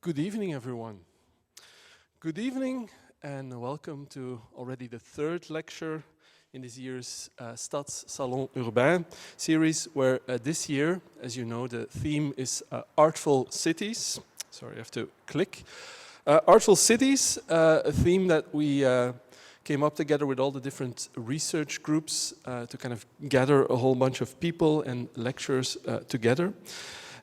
Good evening, everyone. Good evening, and welcome to already the third lecture in this year's Stads Salon Urbain series, where this year, as you know, the theme is Artful Cities. Sorry, I have to click. Artful Cities, a theme that we came up together with all the different research groups to kind of gather a whole bunch of people and lecturers together.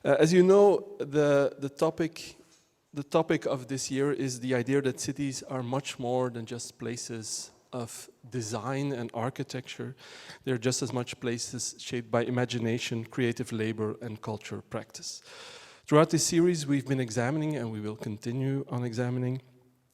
As you know, the topic of this year is the idea that cities are much more than just places of design and architecture. They're just as much places shaped by imagination, creative labor, and culture practice. Throughout this series, we've been examining, and we will continue on examining,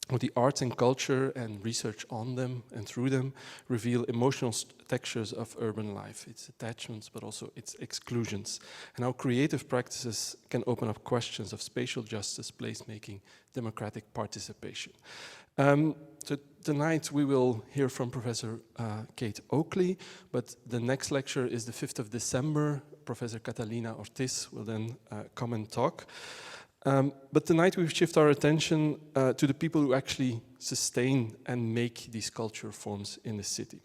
how the arts and culture and research on them and through them reveal emotional textures of urban life, its attachments, but also its exclusions, and how creative practices can open up questions of spatial justice, placemaking, democratic participation. So tonight we will hear from Professor Kate Oakley, but the next lecture is the 5th of December. Professor Catalina Ortiz will then come and talk. But tonight we shift our attention to the people who actually sustain and make these culture forms in the city.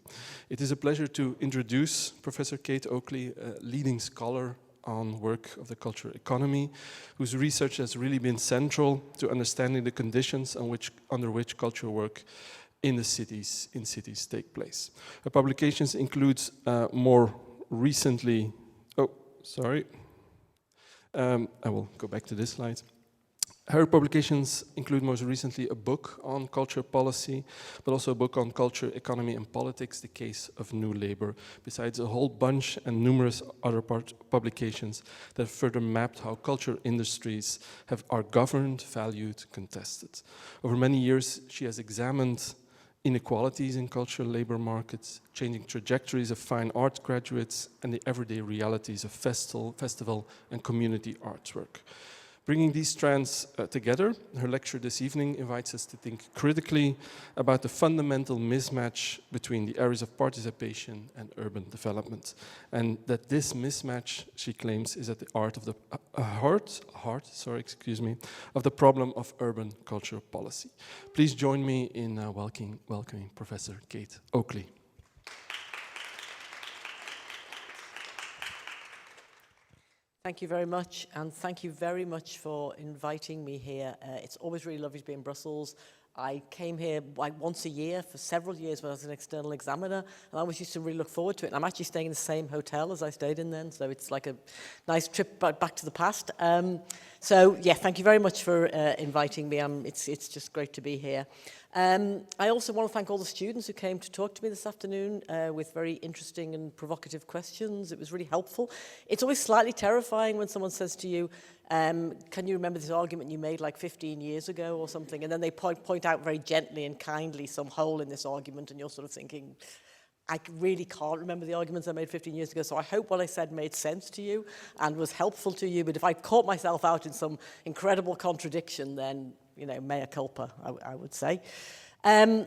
It is a pleasure to introduce Professor Kate Oakley, a leading scholar on work of the cultural economy, whose research has really been central to understanding the conditions under which cultural work in cities take place. Her publications include more recently, I will go back to this slide. Her publications include most recently a book on culture policy, but also a book on culture, economy, and politics, the case of new labor, besides a whole bunch and numerous other publications that further mapped how culture industries are governed, valued, contested. Over many years, she has examined inequalities in cultural labor markets, changing trajectories of fine art graduates, and the everyday realities of festival and community artwork. Bringing these strands together, her lecture this evening invites us to think critically about the fundamental mismatch between the areas of participation and urban development, and that this mismatch, she claims, is at the heart of the of the problem of urban cultural policy. Please join me in welcoming Professor Kate Oakley. Thank you very much, and thank you very much for inviting me here. It's always really lovely to be in Brussels. I came here like once a year for several years when I was an external examiner, and I always used to really look forward to it. And I'm actually staying in the same hotel as I stayed in then, so it's like a nice trip back to the past. So yeah, thank you very much for inviting me. It's just great to be here. I also want to thank all the students who came to talk to me this afternoon with very interesting and provocative questions. It was really helpful. It's always slightly terrifying when someone says to you, can you remember this argument you made like 15 years ago or something? And then they point out very gently and kindly some hole in this argument, and you're sort of thinking, I really can't remember the arguments I made 15 years ago, so I hope what I said made sense to you and was helpful to you. But if I caught myself out in some incredible contradiction, then, you know, mea culpa, I would say. I'm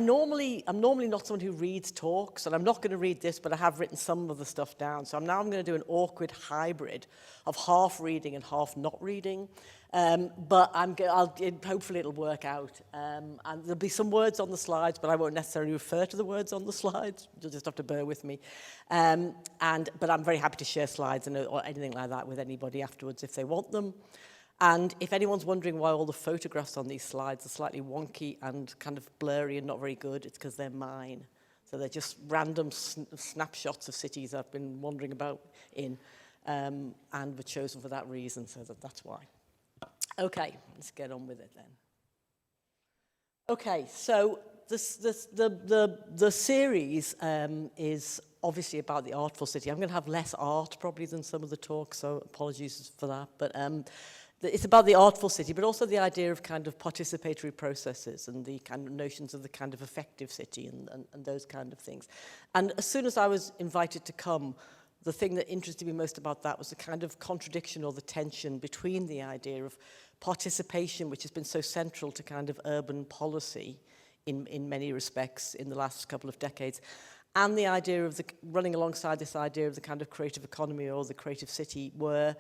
normally not someone who reads talks, and I'm not going to read this, but I have written some of the stuff down. So I'm going to do an awkward hybrid of half reading and half not reading. But hopefully it'll work out. And there'll be some words on the slides, but I won't necessarily refer to the words on the slides. You'll just have to bear with me. But I'm very happy to share slides or anything like that with anybody afterwards if they want them. And if anyone's wondering why all the photographs on these slides are slightly wonky and kind of blurry and not very good, it's because they're mine. So they're just random snapshots of cities I've been wandering about in and were chosen for that reason, so that's why. Okay, let's get on with it then. Okay, so the series is obviously about the artful city. I'm going to have less art probably than some of the talks, so apologies for that. But it's about the artful city, but also the idea of kind of participatory processes and the kind of notions of the kind of effective city and those kind of things. And as soon as I was invited to come, the thing that interested me most about that was the kind of contradiction or the tension between the idea of participation, which has been so central to kind of urban policy in many respects in the last couple of decades, and the idea of running alongside this idea of the kind of creative economy or the creative city, where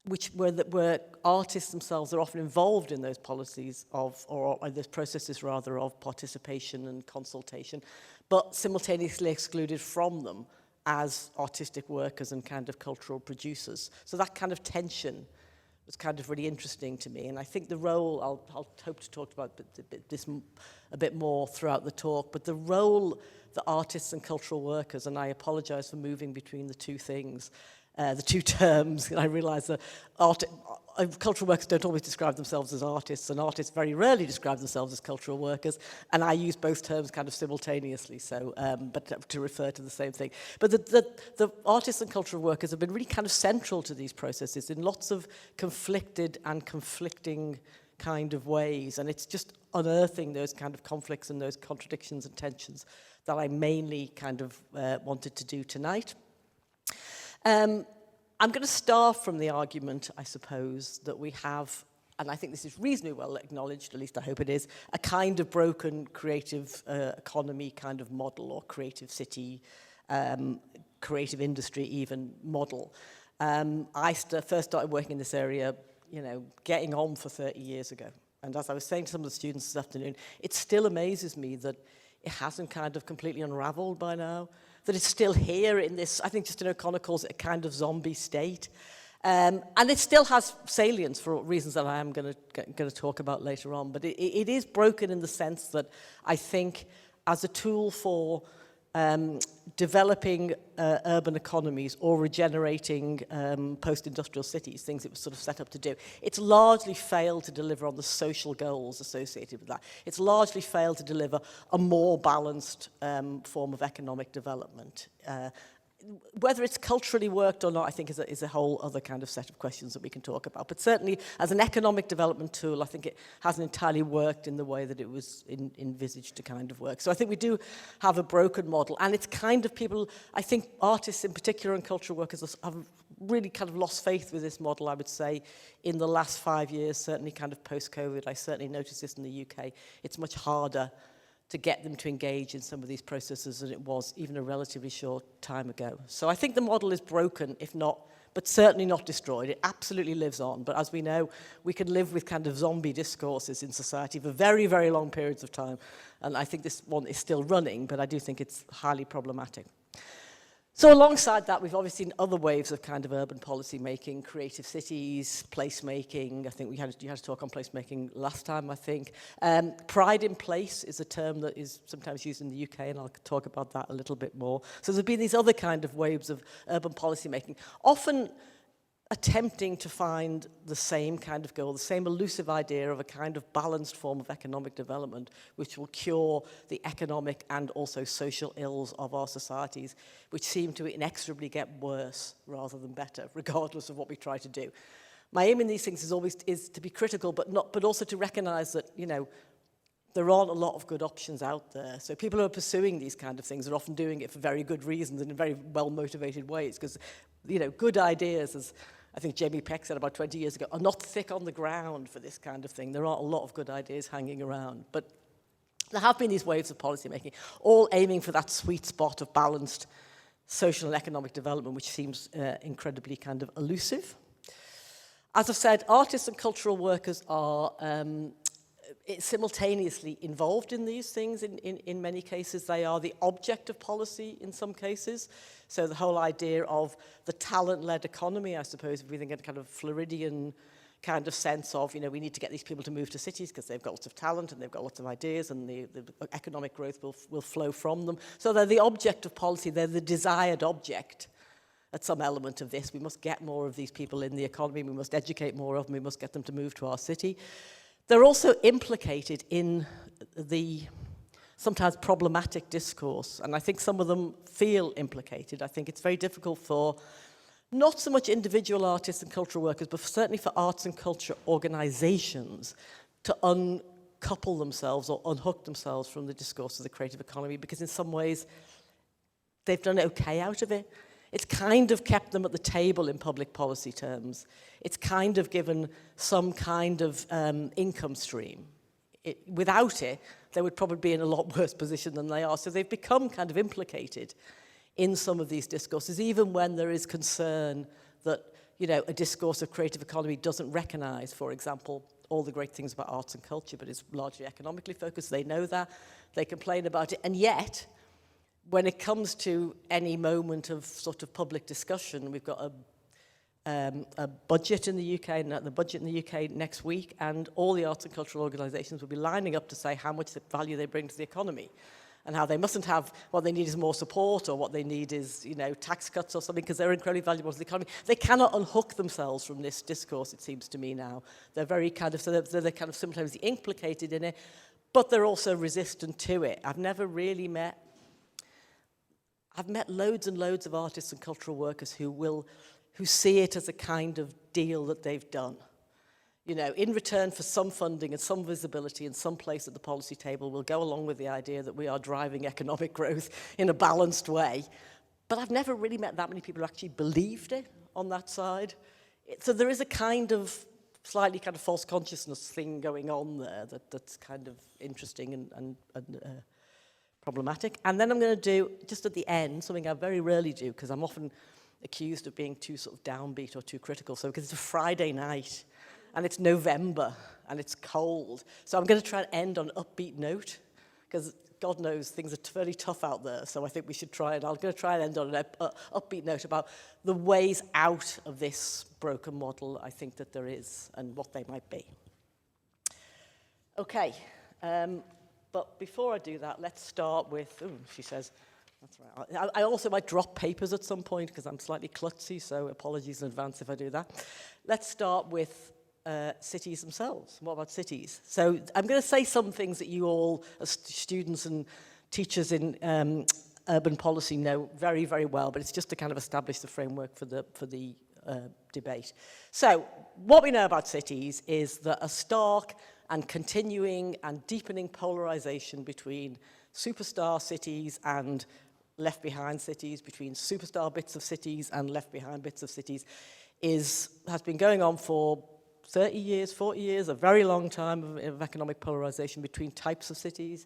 where artists themselves are often involved in those policies or those processes rather of participation and consultation, but simultaneously excluded from them as artistic workers and kind of cultural producers. So that kind of tension was kind of really interesting to me. And I think the role, I'll hope to talk about this a bit more throughout the talk, but the role that artists and cultural workers, and I apologize for moving between the two things, the two terms, and I realize that cultural workers don't always describe themselves as artists, and artists very rarely describe themselves as cultural workers, and I use both terms kind of simultaneously, so, but to refer to the same thing. But the artists and cultural workers have been really kind of central to these processes in lots of conflicted and conflicting kind of ways, and it's just unearthing those kind of conflicts and those contradictions and tensions that I mainly kind of wanted to do tonight. I'm going to start from the argument, I suppose, that we have, and I think this is reasonably well acknowledged, at least I hope it is, a kind of broken creative economy kind of model, or creative city, creative industry even model. I first started working in this area, getting on for 30 years ago. And as I was saying to some of the students this afternoon, it still amazes me that it hasn't kind of completely unraveled by now, that it's still here in this, I think Justin O'Connor calls it a kind of zombie state. And it still has salience for reasons that I am going to talk about later on. But it is broken in the sense that I think as a tool for developing urban economies or regenerating post-industrial cities, things it was sort of set up to do, it's largely failed to deliver on the social goals associated with that. It's largely failed to deliver a more balanced form of economic development. Whether it's culturally worked or not, I think is a whole other kind of set of questions that we can talk about. But certainly, as an economic development tool, I think it hasn't entirely worked in the way that it was envisaged to kind of work. So I think we do have a broken model. And it's kind of people, I think artists in particular and cultural workers have really kind of lost faith with this model, I would say, in the last 5 years, certainly kind of post-COVID. I certainly noticed this in the UK. It's much harder to get them to engage in some of these processes than it was even a relatively short time ago. So I think the model is broken, if not, but certainly not destroyed. It absolutely lives on. But as we know, we can live with kind of zombie discourses in society for very, very long periods of time. And I think this one is still running, but I do think it's highly problematic. So alongside that, we've obviously seen other waves of kind of urban policy making, creative cities, placemaking. I think you had to talk on placemaking last time, I think. Pride in place is a term that is sometimes used in the UK, and I'll talk about that a little bit more. So there's been these other kind of waves of urban policy making, often attempting to find the same kind of goal, the same elusive idea of a kind of balanced form of economic development which will cure the economic and also social ills of our societies, which seem to inexorably get worse rather than better, regardless of what we try to do. My aim in these things is to be critical, but also to recognize that, there aren't a lot of good options out there. So people who are pursuing these kind of things are often doing it for very good reasons and in very well-motivated ways, because, good ideas, as I think Jamie Peck said about 20 years ago, are not thick on the ground for this kind of thing. There aren't a lot of good ideas hanging around. But there have been these waves of policy making, all aiming for that sweet spot of balanced social and economic development, which seems incredibly kind of elusive. As I've said, artists and cultural workers are simultaneously involved in these things. In many cases, they are the object of policy in some cases. So the whole idea of the talent-led economy, I suppose, if we think in a kind of Floridian kind of sense of, we need to get these people to move to cities because they've got lots of talent and they've got lots of ideas and the economic growth will flow from them. So they're the object of policy. They're the desired object at some element of this. We must get more of these people in the economy. We must educate more of them. We must get them to move to our city. They're also implicated in the sometimes problematic discourse, and I think some of them feel implicated. I think it's very difficult for not so much individual artists and cultural workers, but certainly for arts and culture organizations to uncouple themselves or unhook themselves from the discourse of the creative economy, because in some ways they've done okay out of it. It's kind of kept them at the table in public policy terms. It's kind of given some kind of income stream. Without it, they would probably be in a lot worse position than they are. So they've become kind of implicated in some of these discourses, even when there is concern that, you know, a discourse of creative economy doesn't recognise, for example, all the great things about arts and culture, but is largely economically focused. They know that. They complain about it. And yet, when it comes to any moment of sort of public discussion, we've got a budget in the UK, and the budget in the UK next week, and all the arts and cultural organisations will be lining up to say how much value they bring to the economy, and how they mustn't have, what they need is more support, or what they need is, you know, tax cuts or something, because they're incredibly valuable to the economy. They cannot unhook themselves from this discourse, it seems to me now. They're very kind of, so they're kind of sometimes implicated in it, but they're also resistant to it. I've met loads and loads of artists and cultural workers who see it as a kind of deal that they've done. You know, in return for some funding and some visibility and some place at the policy table, we'll go along with the idea that we are driving economic growth in a balanced way. But I've never really met that many people who actually believed it on that side. So there is a kind of slightly kind of false consciousness thing going on there that's kind of interesting and problematic. And then I'm going to do, just at the end, something I very rarely do, because I'm often accused of being too sort of downbeat or too critical. So because it's a Friday night, and it's November, and it's cold. So I'm going to try and end on an upbeat note, because God knows things are very tough out there, so I think we should try, and I'm going to try and end on an upbeat note about the ways out of this broken model I think that there is, and what they might be. Okay, but before I do that, let's start with, ooh, she says, that's right. I also might drop papers at some point, because I'm slightly klutzy, so apologies in advance if I do that. Let's start with cities themselves. What about cities? So I'm going to say some things that you all, as students and teachers in urban policy, know very, very well, but it's just to kind of establish the framework for the debate. So what we know about cities is that a stark and continuing and deepening polarization between superstar cities and left behind cities, between superstar bits of cities and left behind bits of cities, has been going on for 30 years, 40 years, a very long time of economic polarization between types of cities,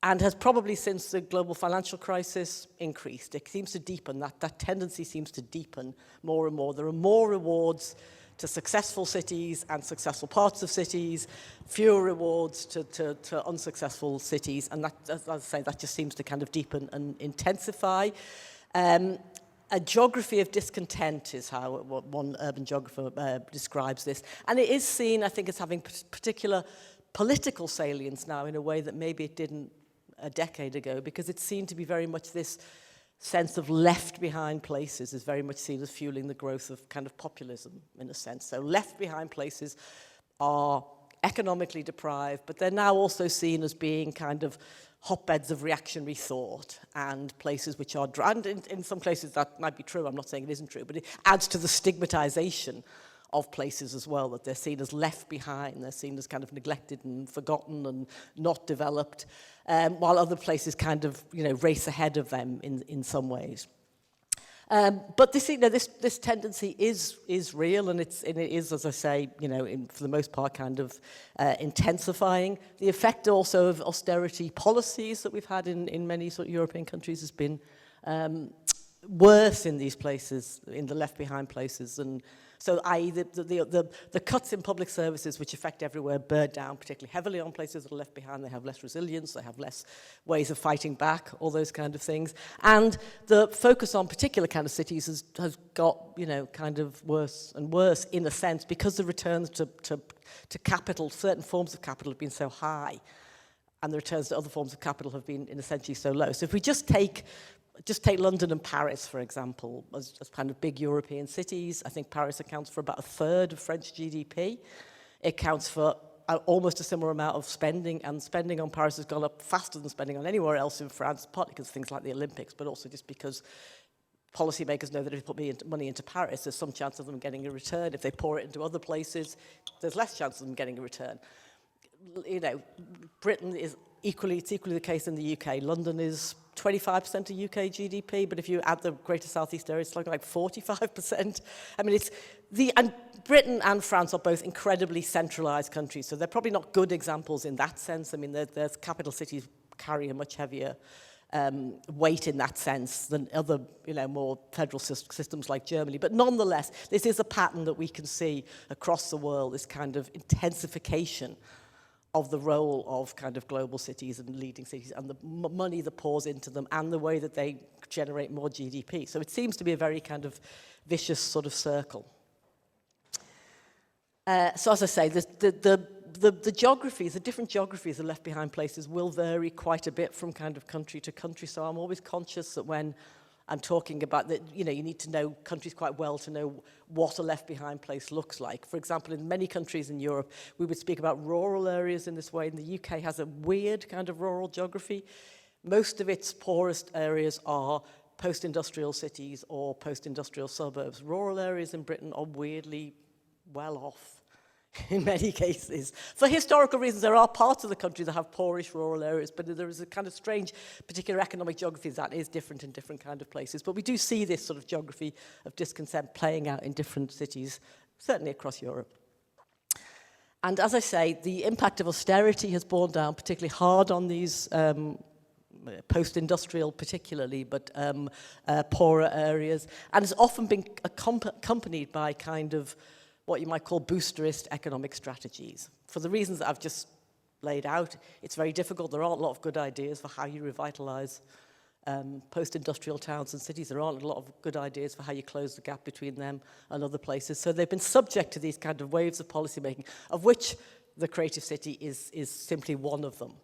and has probably since the global financial crisis increased. It seems to deepen, that tendency seems to deepen more and more. There are more rewards to successful cities and successful parts of cities, fewer rewards to unsuccessful cities, and that, as I say, that just seems to kind of deepen and intensify. A geography of discontent is how one urban geographer describes this. And it is seen, I think, as having particular political salience now in a way that maybe it didn't a decade ago, because it's seen to be very much this sense of left behind places is very much seen as fueling the growth of kind of populism, in a sense. So left behind places are economically deprived, but they're now also seen as being kind of hotbeds of reactionary thought, and places which are, and in some places that might be true, I'm not saying it isn't true, but it adds to the stigmatization of places as well, that they're seen as left behind, they're seen as kind of neglected and forgotten and not developed, while other places kind of, you know, race ahead of them in some ways. But this, you know, this tendency is real, and it is, as I say, you know, for the most part, kind of intensifying. The effect also of austerity policies that we've had in many sort of European countries has been worse in these places, in the left behind places, and so i.e. the cuts in public services, which affect everywhere, bear down particularly heavily on places that are left behind. They have less resilience, they have less ways of fighting back, all those kind of things. And the focus on particular kind of cities has got, you know, kind of worse and worse in a sense, because the returns to capital, certain forms of capital, have been so high, and the returns to other forms of capital have been essentially so low. So if we just take London and Paris, for example, as kind of big European cities, I think Paris accounts for about a third of French GDP. It accounts for almost a similar amount of spending, and spending on Paris has gone up faster than spending on anywhere else in France, partly because of things like the Olympics, but also just because policymakers know that if they put money into Paris, there's some chance of them getting a return. If they pour it into other places, there's less chance of them getting a return. You know, Britain is equally the case in the UK. London is 25% of UK GDP, but if you add the Greater Southeast area, it's like 45%. I mean, and Britain and France are both incredibly centralised countries, so they're probably not good examples in that sense. I mean, their capital cities carry a much heavier weight in that sense than other, more federal systems like Germany. But nonetheless, this is a pattern that we can see across the world, this kind of intensification of the role of kind of global cities and leading cities and the money that pours into them and the way that they generate more GDP. So it seems to be a very kind of vicious sort of circle. So as I say, the geographies, the different geographies of left behind places will vary quite a bit from kind of country to country. So I'm always conscious that when I'm talking about that, you need to know countries quite well to know what a left behind place looks like. For example, in many countries in Europe, we would speak about rural areas in this way. And the UK has a weird kind of rural geography. Most of its poorest areas are post-industrial cities or post-industrial suburbs. Rural areas in Britain are weirdly well off in many cases. For historical reasons, there are parts of the country that have poorish rural areas, but there is a kind of strange particular economic geography that is different in different kind of places. But we do see this sort of geography of discontent playing out in different cities, certainly across Europe. And as I say, the impact of austerity has borne down particularly hard on these post-industrial particularly, but poorer areas. And it's often been accompanied by kind of what you might call boosterist economic strategies. For the reasons that I've just laid out, it's very difficult. There aren't a lot of good ideas for how you revitalize post-industrial towns and cities. There aren't a lot of good ideas for how you close the gap between them and other places. So they've been subject to these kind of waves of policy making, of which the creative city is simply one of them.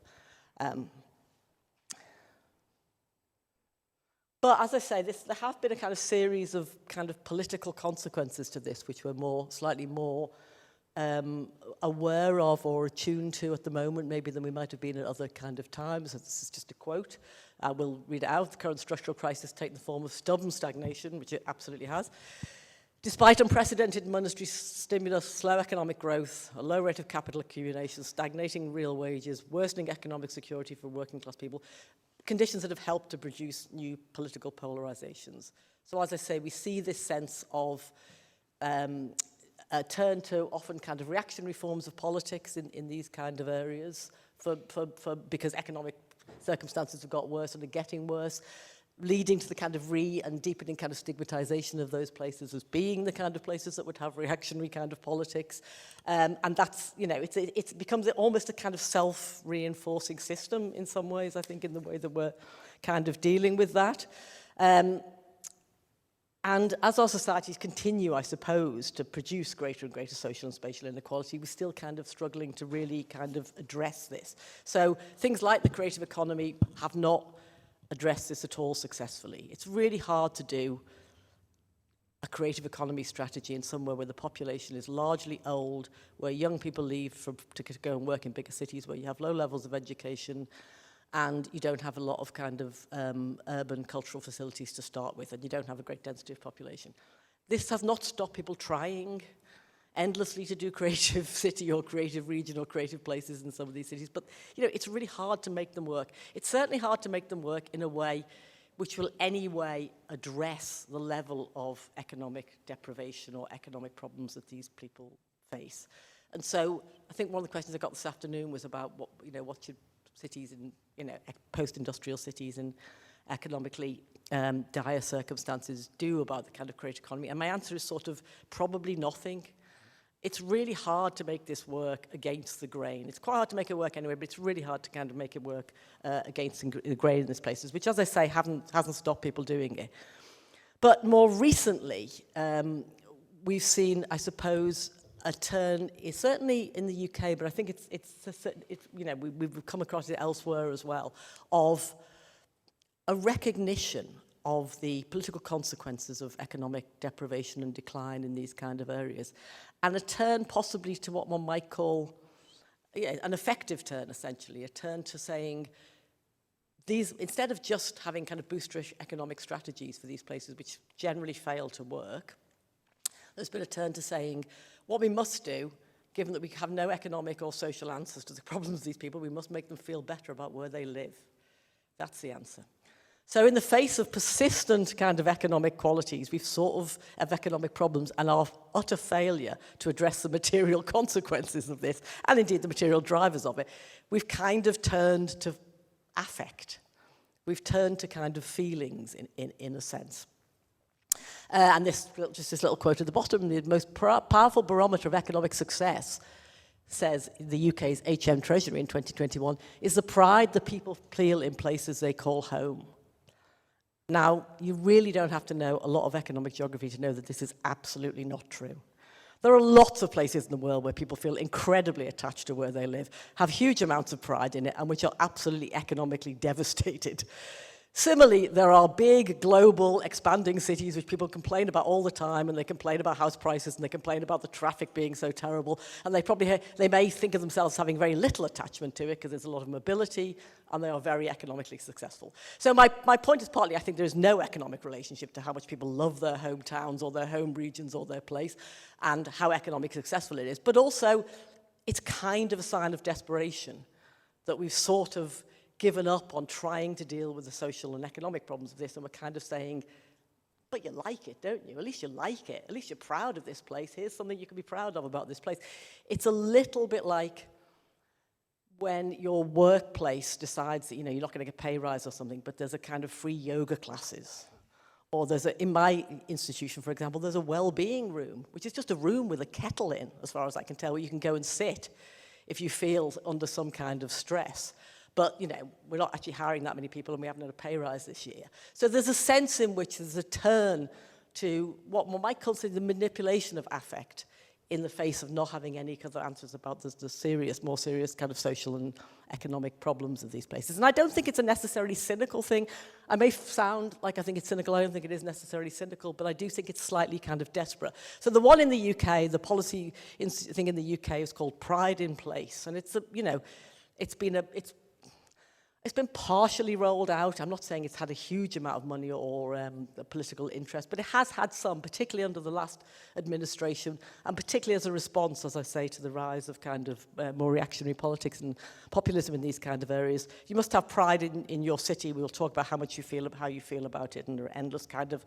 But as I say, there have been a kind of series of kind of political consequences to this, which we're slightly more aware of or attuned to at the moment, maybe than we might have been at other kind of times. So this is just a quote. I will read it out. The current structural crisis taking the form of stubborn stagnation, which it absolutely has. Despite unprecedented monetary stimulus, slow economic growth, a low rate of capital accumulation, stagnating real wages, worsening economic security for working class people, conditions that have helped to produce new political polarizations. So as I say, we see this sense of a turn to often kind of reactionary forms of politics in these kind of areas because economic circumstances have got worse and are getting worse, leading to the kind of and deepening kind of stigmatization of those places as being the kind of places that would have reactionary kind of politics. And that's, it becomes almost a kind of self-reinforcing system in some ways, I think, in the way that we're kind of dealing with that. And as our societies continue, I suppose, to produce greater and greater social and spatial inequality, we're still kind of struggling to really kind of address this. So things like the creative economy have not address this at all successfully. It's really hard to do a creative economy strategy in somewhere where the population is largely old, where young people leave to go and work in bigger cities, where you have low levels of education, and you don't have a lot of kind of urban cultural facilities to start with, and you don't have a great density of population. This has not stopped people trying endlessly to do creative city or creative region or creative places in some of these cities. But, it's really hard to make them work. It's certainly hard to make them work in a way which will anyway address the level of economic deprivation or economic problems that these people face. And so I think one of the questions I got this afternoon was about what should cities in, post-industrial cities in economically dire circumstances do about the kind of creative economy. And my answer is sort of probably nothing. It's really hard to make this work against the grain. It's quite hard to make it work anyway, but it's really hard to kind of make it work against the grain in these places, which, as I say, hasn't stopped people doing it. But more recently, we've seen, I suppose, a turn, certainly in the UK, but I think we've come across it elsewhere as well, of a recognition of the political consequences of economic deprivation and decline in these kind of areas, and a turn possibly to what one might call an effective turn, essentially, a turn to saying these, instead of just having kind of boosterish economic strategies for these places, which generally fail to work, there's been a turn to saying what we must do, given that we have no economic or social answers to the problems of these people, we must make them feel better about where they live. That's the answer. So in the face of persistent kind of economic qualities, we've sort of economic problems and our utter failure to address the material consequences of this, and indeed the material drivers of it, we've kind of turned to affect. We've turned to kind of feelings in a sense. And just this little quote at the bottom, the most powerful barometer of economic success, says the UK's HM Treasury in 2021, is the pride that people feel in places they call home. Now, you really don't have to know a lot of economic geography to know that this is absolutely not true. There are lots of places in the world where people feel incredibly attached to where they live, have huge amounts of pride in it, and which are absolutely economically devastated. Similarly, there are big, global, expanding cities which people complain about all the time, and they complain about house prices, and they complain about the traffic being so terrible, and they may think of themselves having very little attachment to it because there's a lot of mobility, and they are very economically successful. So my point is partly I think there is no economic relationship to how much people love their hometowns or their home regions or their place, and how economically successful it is, but also it's kind of a sign of desperation that we've sort of given up on trying to deal with the social and economic problems of this, and we're kind of saying, but you like it, don't you? At least you like it. At least you're proud of this place. Here's something you can be proud of about this place. It's a little bit like when your workplace decides that, you know, you're not going to get a pay rise or something, but there's a kind of free yoga classes. Or in my institution, for example, there's a well-being room, which is just a room with a kettle in, as far as I can tell, where you can go and sit if you feel under some kind of stress. But, you know, we're not actually hiring that many people, and we haven't had a pay rise this year. So there's a sense in which there's a turn to what one might consider the manipulation of affect in the face of not having any other answers about the more serious kind of social and economic problems of these places. And I don't think it's a necessarily cynical thing. I may sound like I think it's cynical. I don't think it is necessarily cynical, but I do think it's slightly kind of desperate. So the one in the UK, the policy thing in the UK is called Pride in Place. And it's been partially rolled out. I'm not saying it's had a huge amount of money or political interest, but it has had some, particularly under the last administration, and particularly as a response, as I say, to the rise of kind of more reactionary politics and populism in these kind of areas. You must have pride in your city. We'll talk about how you feel about it, and there are endless kind of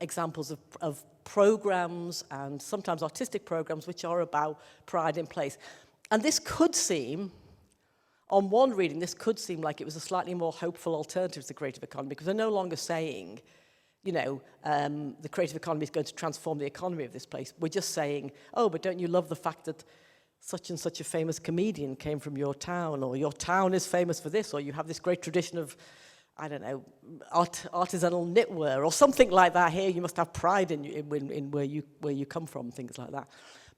examples of programs and sometimes artistic programs which are about pride in place. And this could seem, on one reading, this could seem like it was a slightly more hopeful alternative to the creative economy, because they're no longer saying, you know, the creative economy is going to transform the economy of this place. We're just saying, oh, but don't you love the fact that such and such a famous comedian came from your town, or your town is famous for this, or you have this great tradition of, I don't know, artisanal knitwear, or something like that. Here, you must have pride in where you come from, things like that.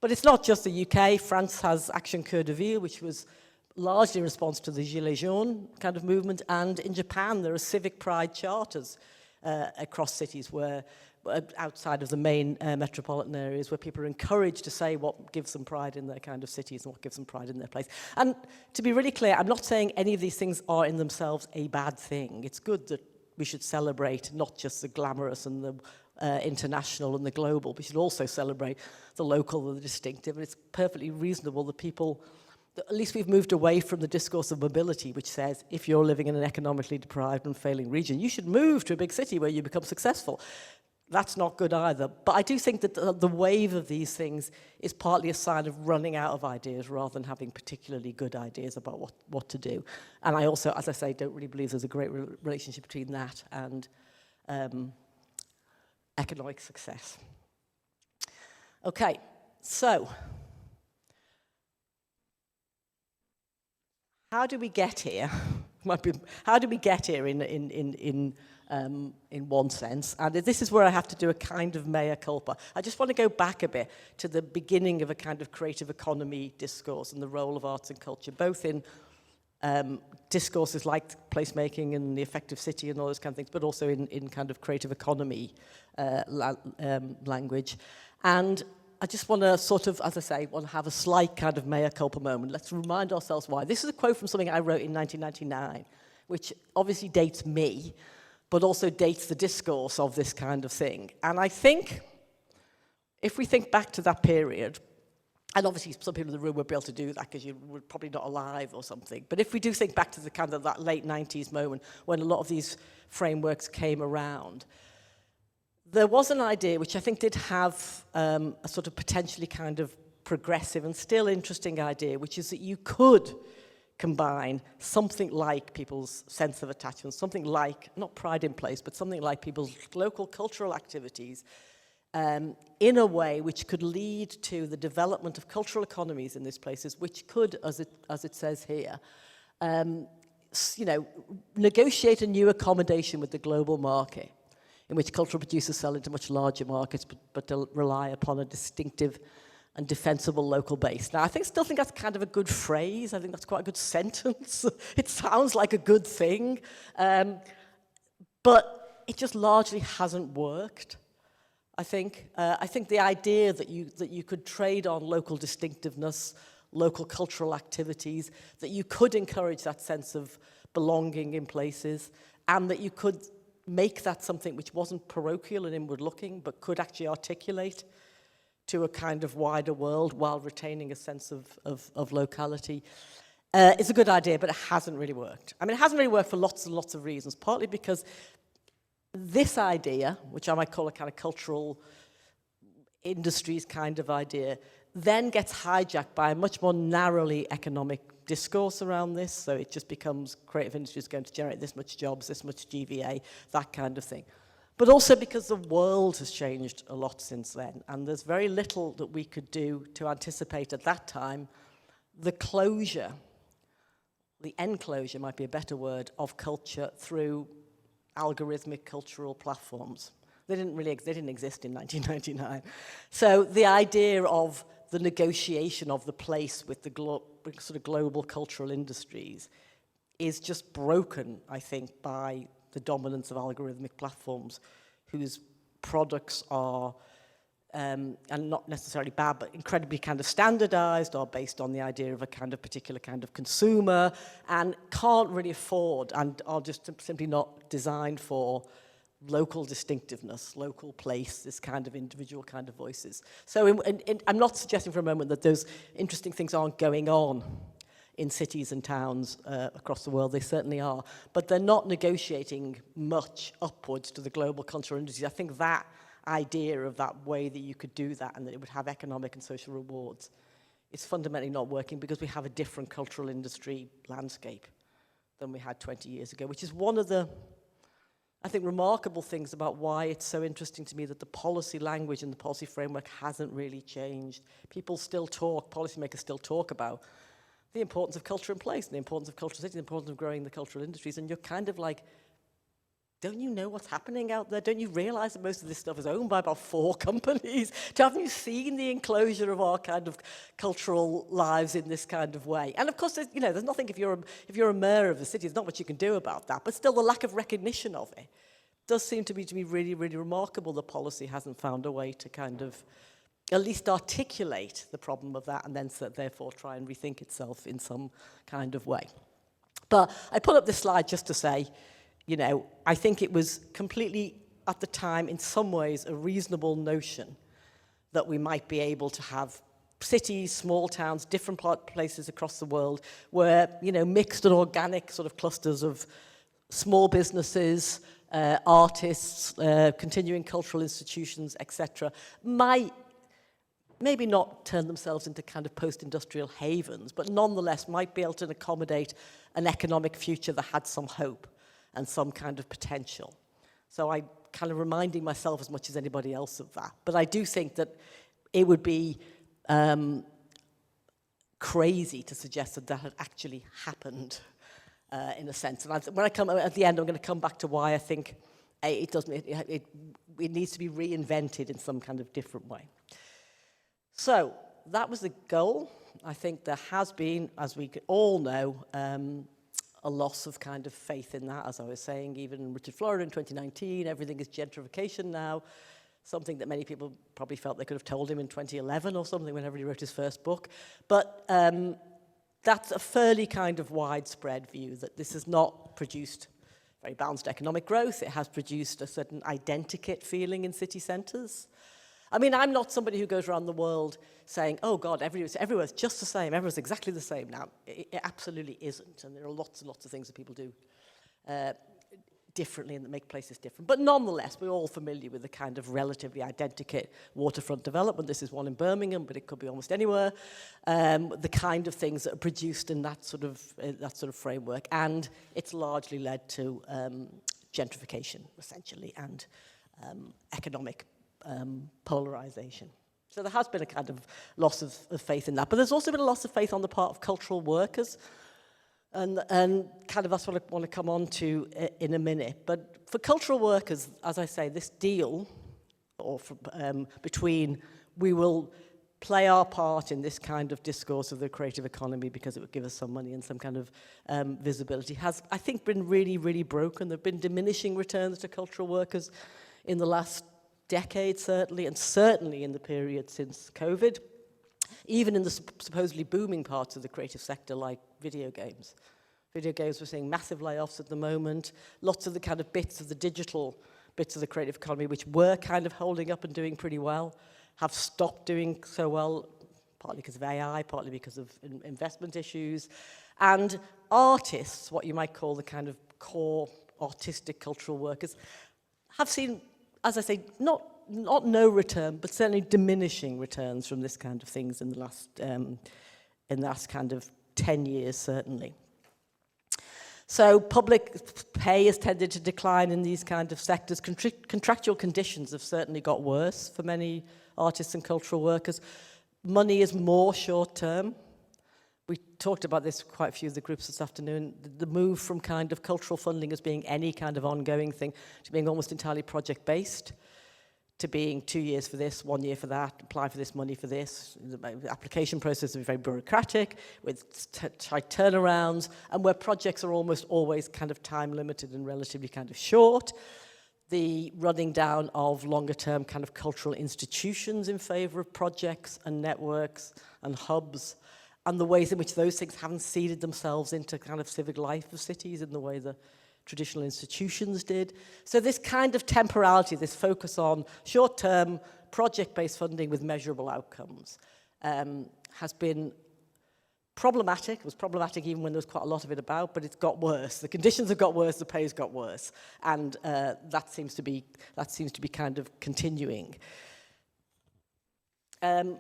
But it's not just the UK. France has Action Cœur de Ville, which was largely in response to the Gilets jaunes kind of movement, and in Japan there are civic pride charters across cities where, outside of the main metropolitan areas, where people are encouraged to say what gives them pride in their kind of cities and what gives them pride in their place. And to be really clear, I'm not saying any of these things are in themselves a bad thing. It's good that we should celebrate not just the glamorous and the international and the global, we should also celebrate the local and the distinctive, and it's perfectly reasonable that people, at least we've moved away from the discourse of mobility, which says if you're living in an economically deprived and failing region, you should move to a big city where you become successful. That's not good either. But I do think that the wave of these things is partly a sign of running out of ideas rather than having particularly good ideas about what to do. And I also, as I say, don't really believe there's a great relationship between that and economic success. Okay, so how do we get here? How do we get here in one sense? And this is where I have to do a kind of mea culpa. I just want to go back a bit to the beginning of a kind of creative economy discourse and the role of arts and culture, both in discourses like placemaking and the effective city and all those kind of things, but also in kind of creative economy language. And I just want to sort of, as I say, want to have a slight kind of mea culpa moment. Let's remind ourselves why. This is a quote from something I wrote in 1999, which obviously dates me, but also dates the discourse of this kind of thing. And I think, if we think back to that period, and obviously some people in the room will be able to do that because you were probably not alive or something, but if we do think back to the kind of that late 90s moment when a lot of these frameworks came around, there was an idea which I think did have a sort of potentially kind of progressive and still interesting idea, which is that you could combine something like people's sense of attachment, something like, not pride in place, but something like people's local cultural activities in a way which could lead to the development of cultural economies in these places, which could, as it says here, negotiate a new accommodation with the global market, in which cultural producers sell into much larger markets, but they'll rely upon a distinctive and defensible local base. Now, still think that's kind of a good phrase. I think that's quite a good sentence. It sounds like a good thing, but it just largely hasn't worked. I think the idea that you could trade on local distinctiveness, local cultural activities, that you could encourage that sense of belonging in places, and that you could make that something which wasn't parochial and inward-looking, but could actually articulate to a kind of wider world while retaining a sense of locality, is a good idea, but it hasn't really worked. It hasn't really worked for lots and lots of reasons, partly because this idea, which I might call a kind of cultural industries kind of idea, then gets hijacked by a much more narrowly economic discourse around this. So it just becomes creative industry is going to generate this much jobs, this much GVA, that kind of thing. But also because the world has changed a lot since then, and there's very little that we could do to anticipate at that time the closure, the enclosure might be a better word, of culture through algorithmic cultural platforms. They didn't exist in 1999. So the idea of the negotiation of the place with the sort of global cultural industries is just broken, I think, by the dominance of algorithmic platforms whose products are, and not necessarily bad, but incredibly kind of standardized or based on the idea of a kind of particular kind of consumer, and can't really afford and are just simply not designed for local distinctiveness, local place, this kind of individual kind of voices. So I'm not suggesting for a moment that those interesting things aren't going on in cities and towns across the world. They certainly are. But they're not negotiating much upwards to the global cultural industries. I think that idea of that way that you could do that and that it would have economic and social rewards is fundamentally not working because we have a different cultural industry landscape than we had 20 years ago, which is one of the, I think, remarkable things about why it's so interesting to me that the policy language and the policy framework hasn't really changed. People still talk, policymakers still talk about the importance of culture in place, and the importance of cultural cities, the importance of growing the cultural industries, and you're kind of like, don't you know what's happening out there? Don't you realize that most of this stuff is owned by about 4 companies? Haven't you seen the enclosure of our kind of cultural lives in this kind of way? And of course, there's nothing, if you're a mayor of the city, there's not much you can do about that, but still the lack of recognition of it does seem to be really, really remarkable. The policy hasn't found a way to kind of at least articulate the problem of that and then therefore try and rethink itself in some kind of way. But I put up this slide just to say, I think it was completely, at the time, in some ways, a reasonable notion that we might be able to have cities, small towns, different places across the world where, mixed and organic sort of clusters of small businesses, artists, continuing cultural institutions, etc., might maybe not turn themselves into kind of post-industrial havens, but nonetheless might be able to accommodate an economic future that had some hope and some kind of potential. So I'm kind of reminding myself as much as anybody else of that. But I do think that it would be crazy to suggest that that had actually happened in a sense. And when I come at the end, I'm going to come back to why I think it needs to be reinvented in some kind of different way. So that was the goal. I think there has been, as we all know, a loss of kind of faith in that, as I was saying, even in Richard Florida in 2019, everything is gentrification now, something that many people probably felt they could have told him in 2011 or something whenever he wrote his first book. But that's a fairly kind of widespread view that this has not produced very balanced economic growth. It has produced a certain identikit feeling in city centres. I'm not somebody who goes around the world saying, oh God, everywhere's just the same, everyone's exactly the same now. It absolutely isn't, and there are lots and lots of things that people do differently and that make places different. But nonetheless, we're all familiar with the kind of relatively identikit waterfront development. This is one in Birmingham, but it could be almost anywhere. The kind of things that are produced in that sort of framework, and it's largely led to gentrification, essentially, and economic polarization. So there has been a kind of loss of faith in that. But there's also been a loss of faith on the part of cultural workers. And kind of that's what I want to come on to in a minute. But for cultural workers, as I say, this deal between we will play our part in this kind of discourse of the creative economy because it would give us some money and some kind of visibility has, I think, been really, really broken. There have been diminishing returns to cultural workers in the last decade, certainly, and certainly in the period since COVID, even in the supposedly booming parts of the creative sector like video games. Video games, we're seeing massive layoffs at the moment. Lots of the kind of bits of the digital bits of the creative economy which were kind of holding up and doing pretty well have stopped doing so well, partly because of AI, partly because of investment issues. And artists, what you might call the kind of core artistic cultural workers, have seen, as I say, not no return, but certainly diminishing returns from this kind of things in the last kind of 10 years, certainly. So public pay has tended to decline in these kind of sectors. Contractual conditions have certainly got worse for many artists and cultural workers. Money is more short-term. We talked about this quite a few of the groups this afternoon. The move from kind of cultural funding as being any kind of ongoing thing to being almost entirely project-based, to being 2 years for this, 1 year for that, apply for this, money for this. The application process is very bureaucratic, with tight turnarounds, and where projects are almost always kind of time-limited and relatively kind of short. The running down of longer-term kind of cultural institutions in favour of projects and networks and hubs, and the ways in which those things haven't seeded themselves into kind of civic life of cities in the way the traditional institutions did. So this kind of temporality, this focus on short-term project-based funding with measurable outcomes has been problematic. It was problematic even when there was quite a lot of it about, but it's got worse. The conditions have got worse, the pay's got worse. And that seems to be kind of continuing. And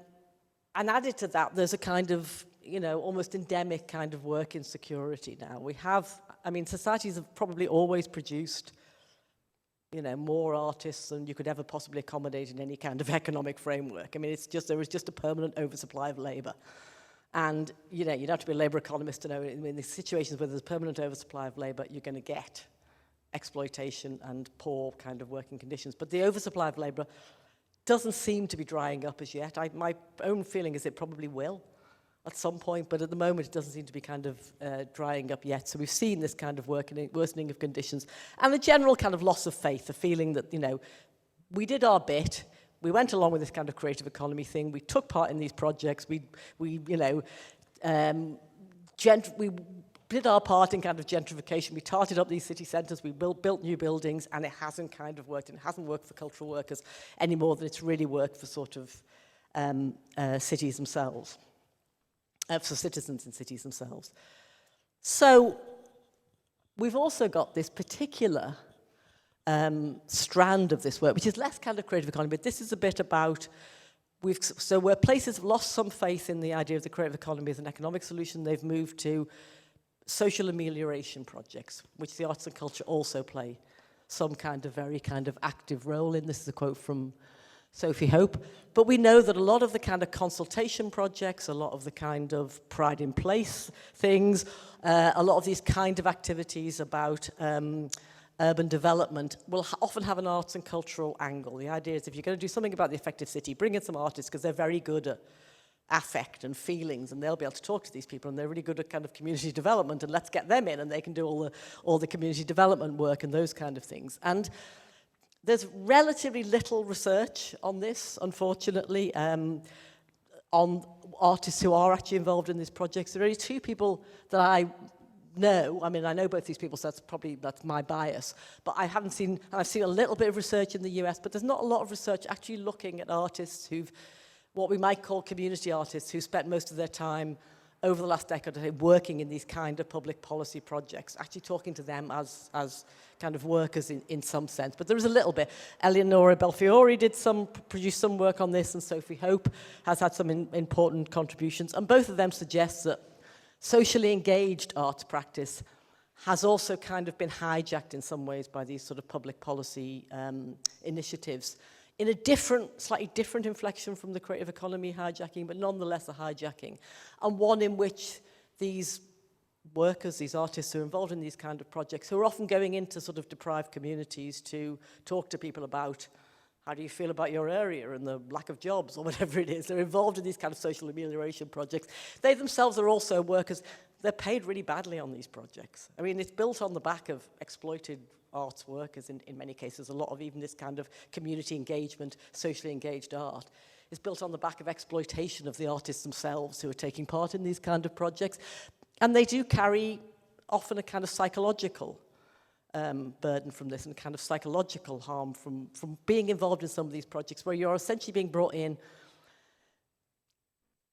added to that, there's a kind of, almost endemic kind of work insecurity now. Societies have probably always produced, more artists than you could ever possibly accommodate in any kind of economic framework. There is just a permanent oversupply of labour. And, you don't have to be a labour economist to know in the situations where there's a permanent oversupply of labour, you're going to get exploitation and poor kind of working conditions. But the oversupply of labour doesn't seem to be drying up as yet. My own feeling is it probably will at some point, but at the moment it doesn't seem to be kind of drying up yet. So we've seen this kind of worsening of conditions and a general kind of loss of faith, the feeling that, we did our bit, we went along with this kind of creative economy thing, we took part in these projects, we did our part in kind of gentrification, we tarted up these city centres, we built new buildings, and it hasn't kind of worked, and it hasn't worked for cultural workers any more than it's really worked for sort of cities themselves. For citizens in cities themselves. So we've also got this particular strand of this work, which is less kind of creative economy, but this is a bit about, where places have lost some faith in the idea of the creative economy as an economic solution, they've moved to social amelioration projects, which the arts and culture also play some kind of very kind of active role in. This is a quote from Sophie Hope. But we know that a lot of the kind of consultation projects, a lot of the kind of pride in place things, a lot of these kind of activities about urban development will often have an arts and cultural angle. The idea is if you're going to do something about the effective city, bring in some artists because they're very good at affect and feelings, and they'll be able to talk to these people, and they're really good at kind of community development, and let's get them in, and they can do all the community development work and those kind of things. And there's relatively little research on this, unfortunately, on artists who are actually involved in these projects. There are only two people that I know. I know both these people, so that's my bias. But I've seen a little bit of research in the US, but there's not a lot of research actually looking at artists what we might call community artists, who spent most of their time over the last decade, working in these kind of public policy projects, actually talking to them as kind of workers in some sense. But there is a little bit. Eleonora Belfiore produced some work on this, and Sophie Hope has had some important contributions. And both of them suggest that socially engaged arts practice has also kind of been hijacked in some ways by these sort of public policy initiatives in a slightly different inflection from the creative economy hijacking, but nonetheless a hijacking, and one in which these workers, these artists who are involved in these kind of projects, who are often going into sort of deprived communities to talk to people about how do you feel about your area and the lack of jobs or whatever it is. They're involved in these kind of social amelioration projects. They themselves are also workers. They're paid really badly on these projects. I mean, it's built on the back of exploited arts workers in many cases. A lot of even this kind of community engagement, socially engaged art is built on the back of exploitation of the artists themselves who are taking part in these kind of projects. And they do carry often a kind of psychological burden from this and kind of psychological harm from being involved in some of these projects where you're essentially being brought in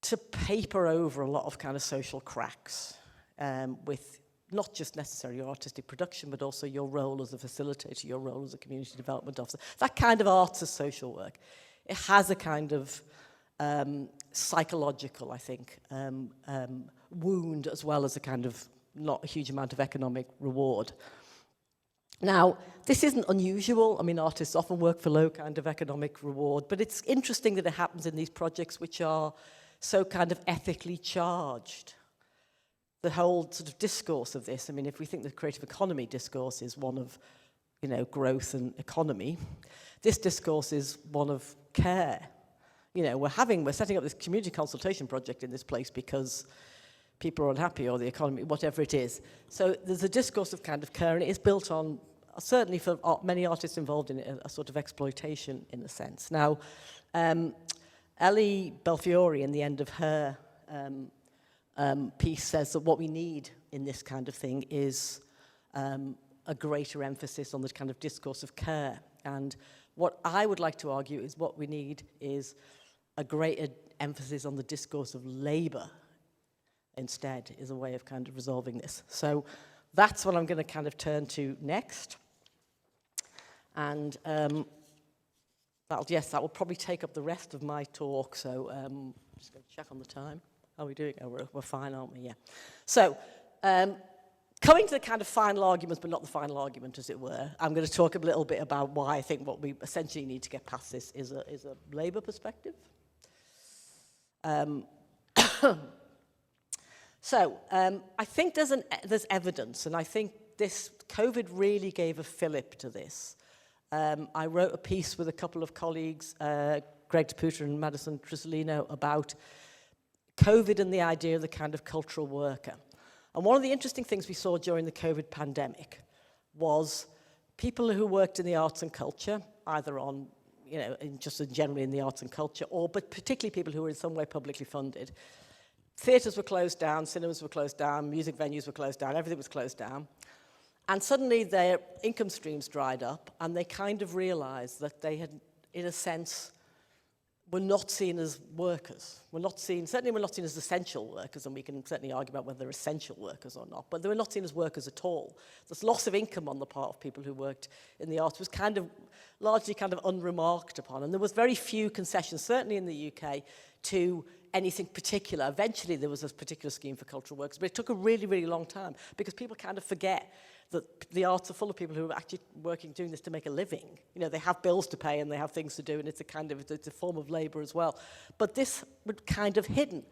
to paper over a lot of kind of social cracks with not just necessarily your artistic production, but also your role as a facilitator, your role as a community development officer. That kind of arts as social work. It has a kind of psychological, I think, wound as well as a kind of not a huge amount of economic reward. Now, this isn't unusual. I mean, artists often work for low kind of economic reward, but it's interesting that it happens in these projects which are so kind of ethically charged. The whole sort of discourse of this, I mean, if we think the creative economy discourse is one of, you know, growth and economy, this discourse is one of care. You know, we're setting up this community consultation project in this place because people are unhappy or the economy, whatever it is. So there's a discourse of kind of care, and it is built on, certainly for many artists involved in it, a sort of exploitation in a sense. Now, Ellie Belfiore, in the end of her piece, says that what we need in this kind of thing is a greater emphasis on the kind of discourse of care. And what I would like to argue is what we need is a greater emphasis on the discourse of labour instead, is a way of kind of resolving this. So that's what I'm going to kind of turn to next. And that will probably take up the rest of my talk. So I'm just going to check on the time. How are we doing? Oh, we're fine, aren't we? Yeah. So coming to the kind of final arguments, but not the final argument, as it were, I'm going to talk a little bit about why I think what we essentially need to get past this is a labour perspective. So I think there's evidence, and I think this COVID really gave a fillip to this. I wrote a piece with a couple of colleagues, Greg DePuter and Madison Trissolino, about COVID and the idea of the kind of cultural worker. And one of the interesting things we saw during the COVID pandemic was people who worked in the arts and culture, either on, you know, generally in the arts and culture, but particularly people who were in some way publicly funded. Theatres were closed down, cinemas were closed down, music venues were closed down, everything was closed down. And suddenly their income streams dried up, and they kind of realized that they had, in a sense, were not seen as workers. Certainly we're not seen as essential workers, and we can certainly argue about whether they're essential workers or not, but they were not seen as workers at all. This loss of income on the part of people who worked in the arts was kind of largely kind of unremarked upon, and there was very few concessions, certainly in the UK, to anything particular. Eventually there was a particular scheme for cultural workers, but it took a really, really long time because people kind of forget that the arts are full of people who are actually doing this to make a living. You know, they have bills to pay and they have things to do, and it's a form of labour as well. But this was kind of hidden.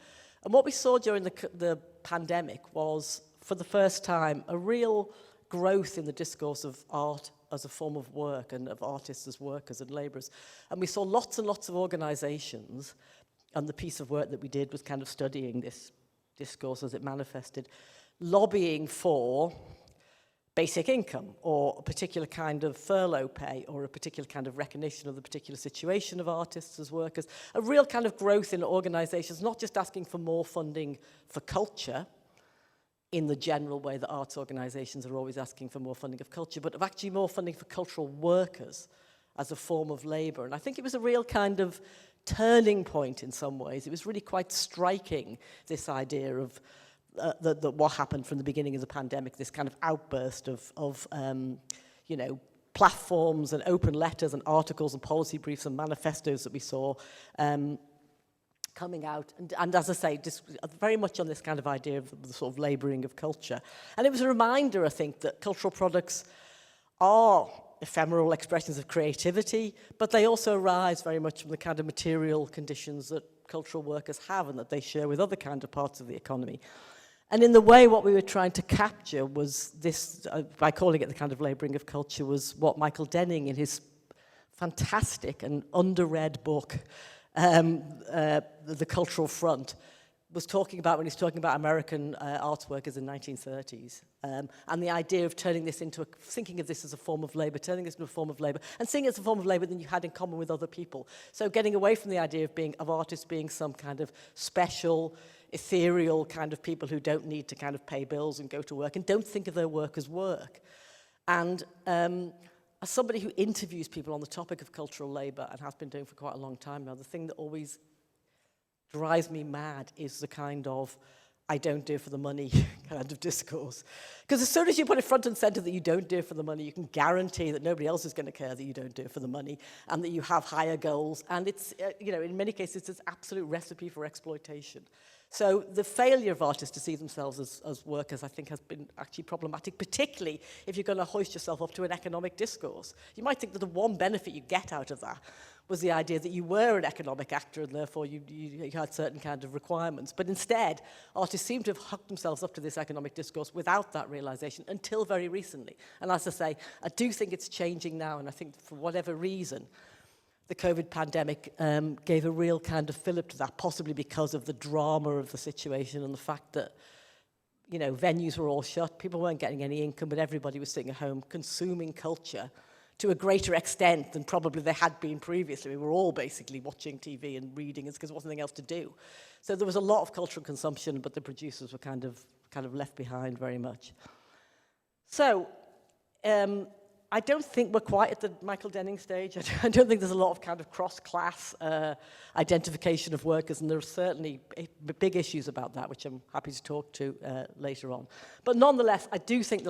And what we saw during the pandemic was, for the first time, a real growth in the discourse of art as a form of work and of artists as workers and labourers. And we saw lots and lots of organisations, and the piece of work that we did was kind of studying this discourse as it manifested, lobbying for basic income, or a particular kind of furlough pay, or a particular kind of recognition of the particular situation of artists as workers. A real kind of growth in organisations, not just asking for more funding for culture, in the general way that arts organisations are always asking for more funding of culture, but of actually more funding for cultural workers as a form of labour. And I think it was a real kind of turning point in some ways. It was really quite striking, this idea of that what happened from the beginning of the pandemic, this kind of outburst of you know, platforms and open letters and articles and policy briefs and manifestos that we saw coming out. And as I say, just very much on this kind of idea of the sort of labouring of culture. And it was a reminder, I think, that cultural products are ephemeral expressions of creativity, but they also arise very much from the kind of material conditions that cultural workers have and that they share with other kind of parts of the economy. And in the way, what we were trying to capture was this, by calling it the kind of labouring of culture, was what Michael Denning, in his fantastic and underread book, The Cultural Front, was talking about when he's talking about American arts workers in the 1930s. And the idea of turning this into, thinking of this as a form of labour, turning this into a form of labour, and seeing it as a form of labour that you had in common with other people. So getting away from the idea of artists being some kind of special, ethereal kind of people who don't need to kind of pay bills and go to work and don't think of their work as work. And as somebody who interviews people on the topic of cultural labour and has been doing for quite a long time now, the thing that always drives me mad is the kind of I don't do it for the money kind of discourse. Because as soon as you put it front and centre that you don't do it for the money, you can guarantee that nobody else is going to care that you don't do it for the money and that you have higher goals. And it's, you know, in many cases, it's an absolute recipe for exploitation. So the failure of artists to see themselves as workers, I think, has been actually problematic, particularly if you're going to hoist yourself up to an economic discourse. You might think that the one benefit you get out of that was the idea that you were an economic actor and therefore you had certain kind of requirements. But instead, artists seem to have hooked themselves up to this economic discourse without that realization until very recently. And as I say, I do think it's changing now, and I think for whatever reason, the COVID pandemic gave a real kind of fillip to that, possibly because of the drama of the situation and the fact that, you know, venues were all shut, people weren't getting any income, but everybody was sitting at home consuming culture to a greater extent than probably they had been previously. We were all basically watching TV and reading because there wasn't anything else to do. So there was a lot of cultural consumption, but the producers were kind of left behind very much. So I don't think we're quite at the Michael Denning stage. I don't think there's a lot of kind of cross-class identification of workers, and there are certainly big issues about that, which I'm happy to talk to later on. But nonetheless, I do think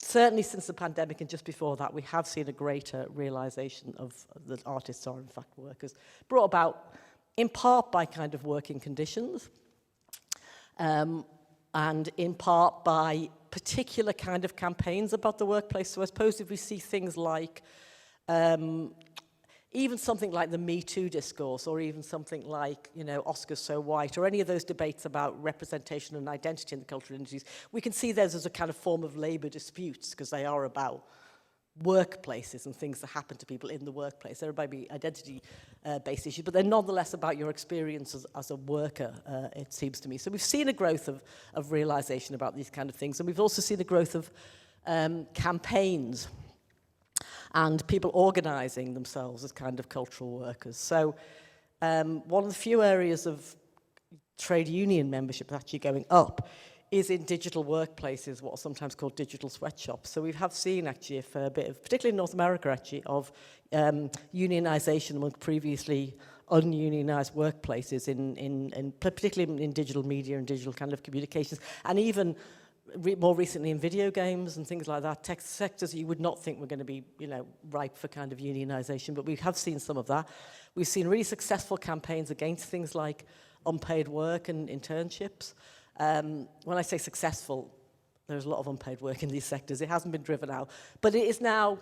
certainly since the pandemic and just before that, we have seen a greater realization of that artists are in fact workers, brought about in part by kind of working conditions, and in part by particular kind of campaigns about the workplace. So I suppose if we see things like even something like the Me Too discourse, or even something like, you know, Oscars So White, or any of those debates about representation and identity in the cultural industries, we can see those as a kind of form of labour disputes, because they are about workplaces and things that happen to people in the workplace. They're about identity-based issues, but they're nonetheless about your experience as a worker, it seems to me. So we've seen a growth of realisation about these kind of things, and we've also seen a growth of campaigns and people organising themselves as kind of cultural workers. So one of the few areas of trade union membership actually going up is in digital workplaces, what are sometimes called digital sweatshops. So we have seen actually a fair bit of, particularly in North America actually, of unionisation among previously ununionised workplaces, particularly in digital media and digital kind of communications, and even more recently in video games and things like that, tech sectors you would not think were going to be, you know, ripe for kind of unionisation, but we have seen some of that. We've seen really successful campaigns against things like unpaid work and internships. When I say successful, there's a lot of unpaid work in these sectors. It hasn't been driven out, but it is now,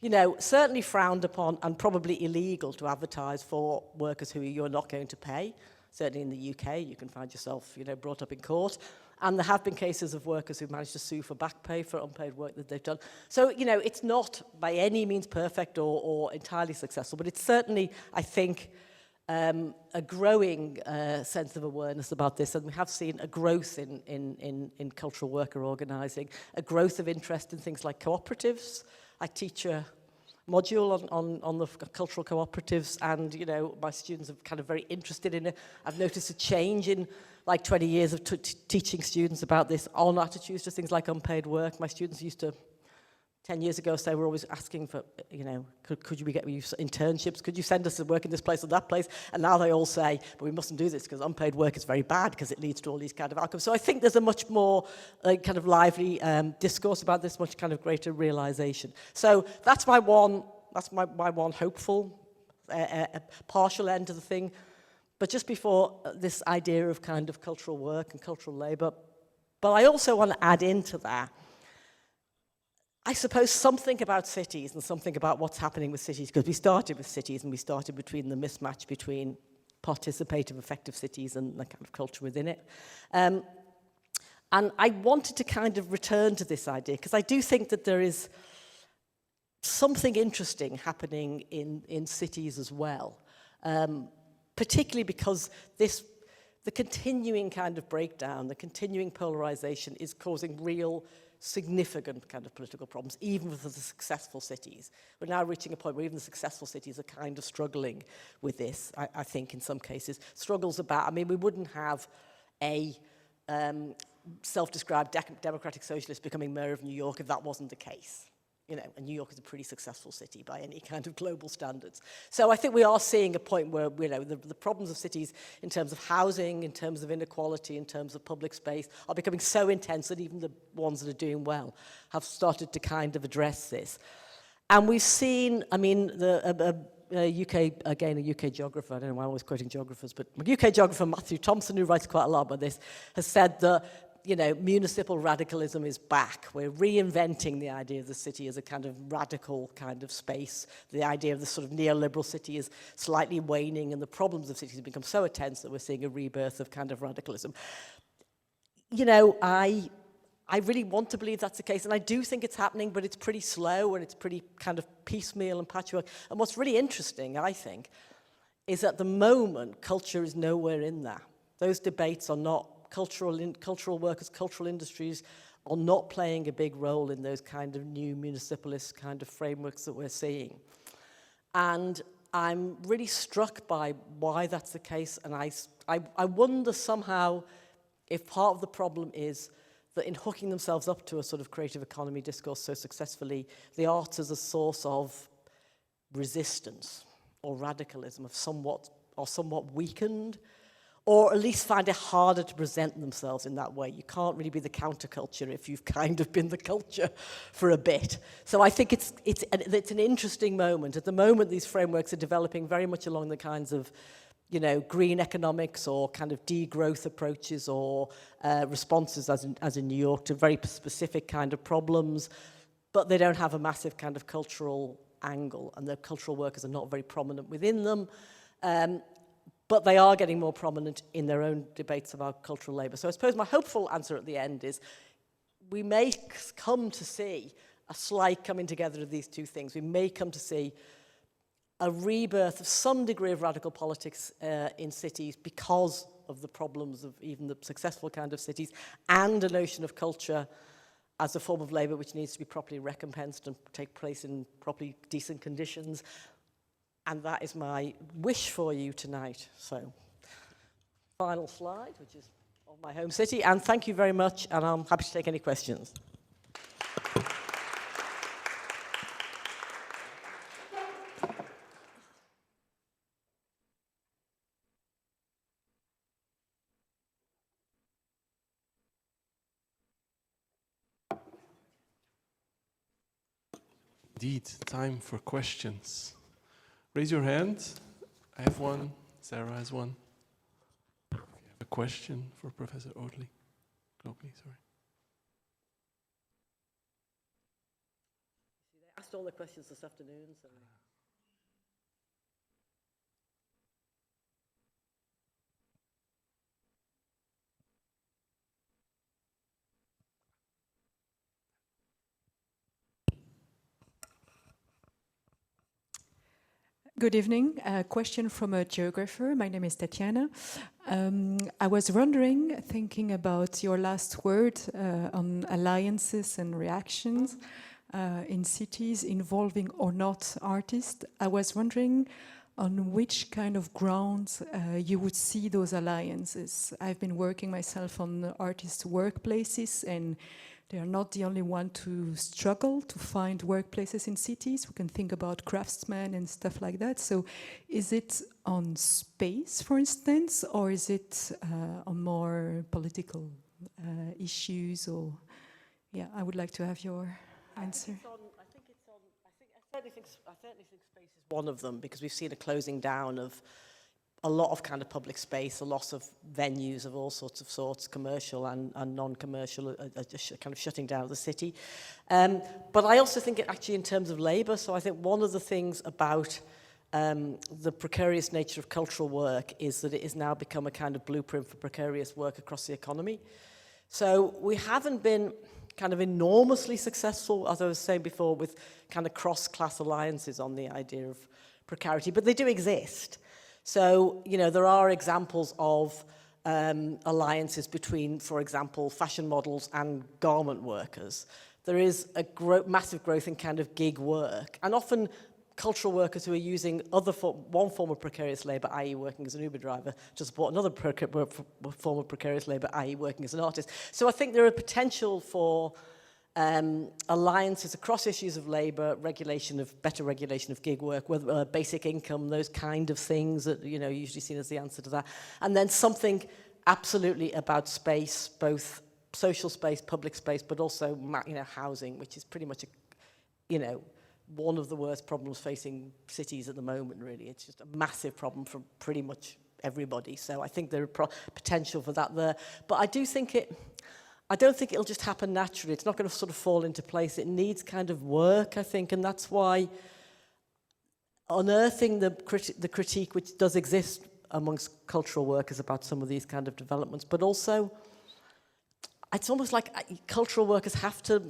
you know, certainly frowned upon and probably illegal to advertise for workers who you're not going to pay. Certainly in the UK, you can find yourself, you know, brought up in court. And there have been cases of workers who've managed to sue for back pay for unpaid work that they've done. So, you know, it's not by any means perfect or entirely successful, but it's certainly, I think, a growing sense of awareness about this. And we have seen a growth in cultural worker organising, a growth of interest in things like cooperatives. I teach a module on the cultural cooperatives, and, you know, my students are kind of very interested in it. I've noticed a change in like 20 years of teaching students about this on attitudes to things like unpaid work. My students used to 10 years ago, say, we're always asking for, you know, could we get you internships? Could you send us to work in this place or that place? And now they all say, but we mustn't do this because unpaid work is very bad because it leads to all these kind of outcomes. So I think there's a much more kind of lively discourse about this, much kind of greater realization. So that's my one hopeful, partial end to the thing. But just before this idea of kind of cultural work and cultural labor, but I also want to add into that, I suppose something about cities and something about what's happening with cities, because we started with cities and we started between the mismatch between participative, effective cities and the kind of culture within it. And I wanted to kind of return to this idea, because I do think that there is something interesting happening in cities as well, particularly because the continuing kind of breakdown, the continuing polarization is causing real significant kind of political problems, even for the successful cities. We're now reaching a point where even the successful cities are kind of struggling with this, I think, in some cases. Struggles about, I mean, we wouldn't have a self-described democratic socialist becoming mayor of New York if that wasn't the case. You know, and New York is a pretty successful city by any kind of global standards. So I think we are seeing a point where, you know, the problems of cities in terms of housing, in terms of inequality, in terms of public space are becoming so intense that even the ones that are doing well have started to kind of address this. And we've seen, I mean, a UK geographer, I don't know why I'm always quoting geographers, but a UK geographer, Matthew Thompson, who writes quite a lot about this, has said that, you know, municipal radicalism is back. We're reinventing the idea of the city as a kind of radical kind of space. The idea of the sort of neoliberal city is slightly waning, and the problems of cities have become so intense that we're seeing a rebirth of kind of radicalism. You know, I really want to believe that's the case, and I do think it's happening, but it's pretty slow and it's pretty kind of piecemeal and patchwork. And what's really interesting, I think, is at the moment, culture is nowhere in that. Those debates are not cultural workers, cultural industries are not playing a big role in those kind of new municipalist kind of frameworks that we're seeing. And I'm really struck by why that's the case, and I wonder somehow if part of the problem is that in hooking themselves up to a sort of creative economy discourse so successfully, the arts as a source of resistance or radicalism are somewhat weakened, or at least find it harder to present themselves in that way. You can't really be the counterculture if you've kind of been the culture for a bit. So I think it's an interesting moment. At the moment, these frameworks are developing very much along the kinds of, you know, green economics or kind of degrowth approaches or responses, as in New York, to very specific kind of problems, but they don't have a massive kind of cultural angle, and the cultural workers are not very prominent within them. But they are getting more prominent in their own debates about cultural labour. So I suppose my hopeful answer at the end is we may come to see a slight coming together of these two things. We may come to see a rebirth of some degree of radical politics in cities because of the problems of even the successful kind of cities, and a notion of culture as a form of labour which needs to be properly recompensed and take place in properly decent conditions. And that is my wish for you tonight. So, final slide, which is of my home city. And thank you very much, and I'm happy to take any questions. Indeed, time for questions. Raise your hand. I have one. Sarah has one. You have a question for Professor Oakley? Sorry. I asked all the questions this afternoon, so... Good evening. A question from a geographer. My name is Tatiana. I was wondering, thinking about your last word on alliances and reactions in cities involving or not artists, I was wondering on which kind of grounds you would see those alliances. I've been working myself on artist workplaces, and they are not the only one to struggle to find workplaces in cities. We can think about craftsmen and stuff like that. So is it on space, for instance, or is it on more political issues? Or yeah, I would like to have your answer. I certainly think space is one of them, because we've seen a closing down of a lot of kind of public space, a loss of venues of all sorts, commercial and non-commercial, kind of shutting down the city. But I also think actually in terms of labour, so I think one of the things about the precarious nature of cultural work is that it has now become a kind of blueprint for precarious work across the economy. So we haven't been kind of enormously successful, as I was saying before, with kind of cross-class alliances on the idea of precarity, but they do exist. So, you know, there are examples of alliances between, for example, fashion models and garment workers. There is a massive growth in kind of gig work, and often cultural workers who are using one form of precarious labour, i.e. working as an Uber driver, to support another form of precarious labour, i.e. working as an artist. So I think there are potential for alliances across issues of labour, better regulation of gig work, whether basic income, those kind of things that, you know, usually seen as the answer to that. And then something absolutely about space, both social space, public space, but also, you know, housing, which is pretty much, one of the worst problems facing cities at the moment, really. It's just a massive problem for pretty much everybody. So I think there are potential for that there. But I don't think it'll just happen naturally. It's not going to sort of fall into place. It needs kind of work, I think, and that's why unearthing the critique which does exist amongst cultural workers about some of these kind of developments, but also it's almost like cultural workers have to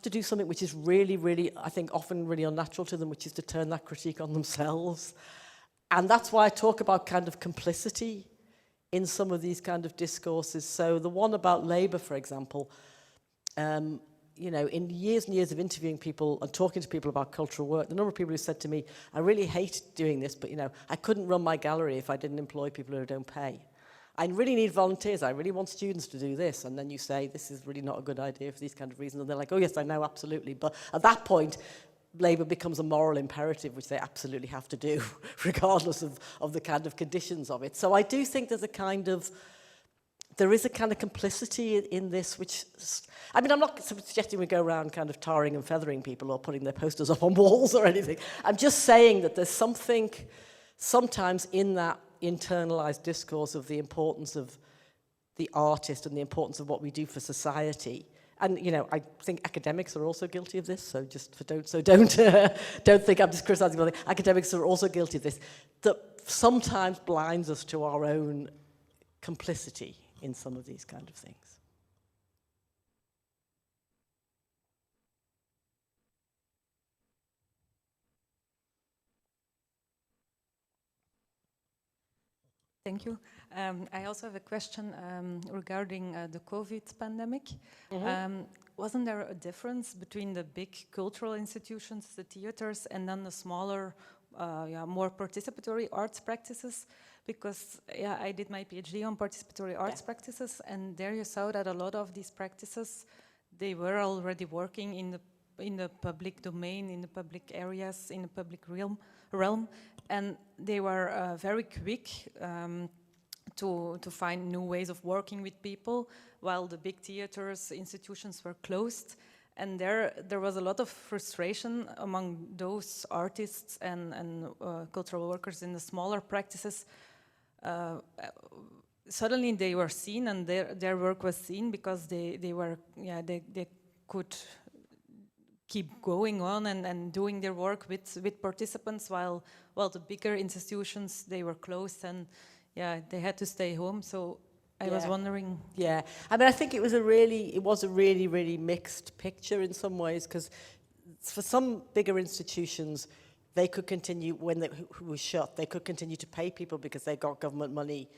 do something which is really, really, I think, often really unnatural to them, which is to turn that critique on themselves. And that's why I talk about kind of complicity in some of these kind of discourses. So the one about labour, for example, in years and years of interviewing people and talking to people about cultural work, the number of people who said to me, I really hate doing this, but, I couldn't run my gallery if I didn't employ people who don't pay. I really need volunteers. I really want students to do this. And then you say, this is really not a good idea for these kind of reasons. And they're like, oh, yes, I know, absolutely. But at that point, labour becomes a moral imperative, which they absolutely have to do, regardless of the kind of conditions of it. So I do think there is a kind of complicity in this, which, I mean, I'm not suggesting we go around kind of tarring and feathering people or putting their posters up on walls or anything. I'm just saying that there's something sometimes in that internalized discourse of the importance of the artist and the importance of what we do for society. And I think academics are also guilty of this. So don't think I'm just criticizing them. Academics are also guilty of this. That sometimes blinds us to our own complicity in some of these kind of things. Thank you. I also have a question regarding the COVID pandemic. Mm-hmm. Wasn't there a difference between the big cultural institutions, the theaters, and then the smaller, more participatory arts practices? Because I did my PhD on participatory arts practices, and there you saw that a lot of these practices, they were already working in the public domain, in the public areas, in the public realm, and they were very quick to find new ways of working with people, while the big theaters, institutions were closed. And there was a lot of frustration among those artists and cultural workers in the smaller practices. Suddenly they were seen, and their work was seen, because they could keep going on and doing their work with participants, while the bigger institutions, they were closed, and they had to stay home. So I was wondering. Yeah, I mean, I think it was a really, really mixed picture in some ways, because for some bigger institutions, they could continue, when they were shut, they could continue to pay people because they got government money